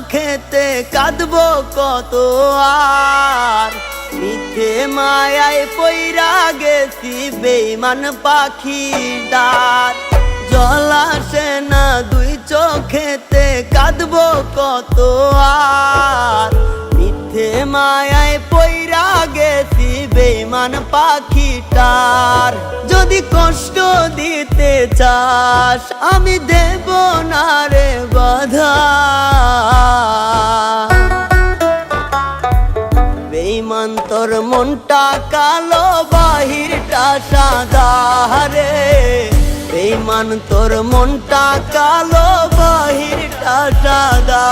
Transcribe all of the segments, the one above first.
চোখেতে কাঁদবো কত আর, মিথ্যে মায়ায় পইরা গেছি বেঈমান পাখির ডাক। জল আসে না দুই চোখেতে কাঁদবো কত আর, মিথ্যে মায়ায় পইরা গেছি বেঈমান পাখিটার। যদি কষ্ট দিতে চাস আমি দেব না রে বাধা, বেঈমান তোর মনটা কালো বাহিরটা সাদা রে, বেঈমান তোর মনটা কালো বাহিরটা সাদা।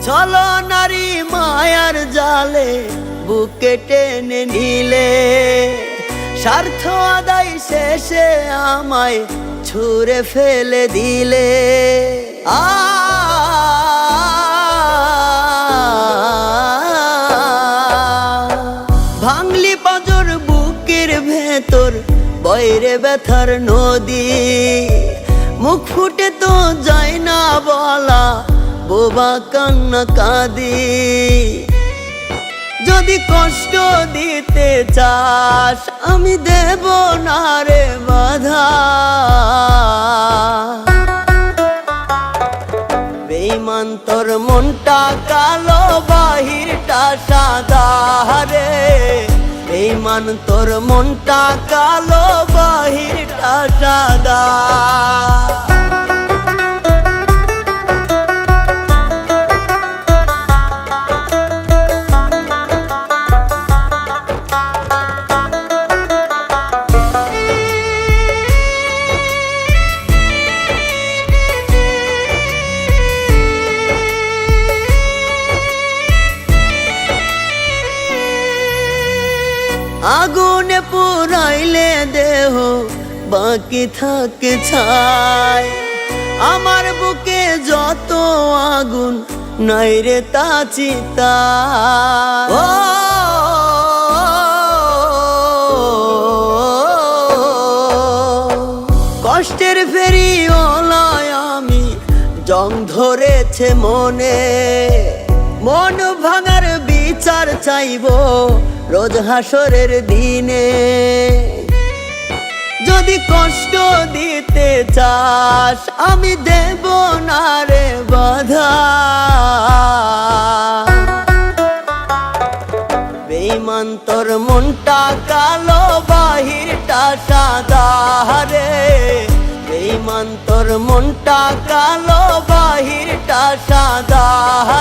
চলো নারী মায়ার জালে বুকে টেনে নিলে, স্বার্থ আদায় শেষে আমায় ছুঁড়ে ফেলে দিলে। ভাঙলি পাঁজর বুকের ভেতর বয়রে ব্যথার নদী, মুখ ফুটে তো যায় না বলা বোবা কান্না কাঁদি। যদি কষ্ট দিতে চাস আমি দেব না রে বাধা, বেঈমান তোর মনটা কালো বাহিরটা সাদা রে, বেঈমান তোর মনটা কালো বাহিরটা সাদা। আগুনে পুরাইলে দেহ বাকি থাকে ছাই, আমার বুকে যত আগুন নাই রে তা চিতা। কষ্টের ফেরিওয়ালায় আমি জং ধরেছে মনে, মন ভাঙার বিচার চাইবো রোজ হাসরের দিনে। যদি কষ্ট দিতে চাস আমি দেব না রে বাধা, বেঈমান তোর মনটা কালো বাহিরটা সাদা রে, বেঈমান তোর মনটা কালো বাহিরটা সাদা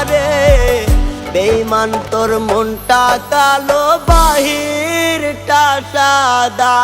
রে, বেঈমান তোর মনটা কালো বাহিরটা সাদা।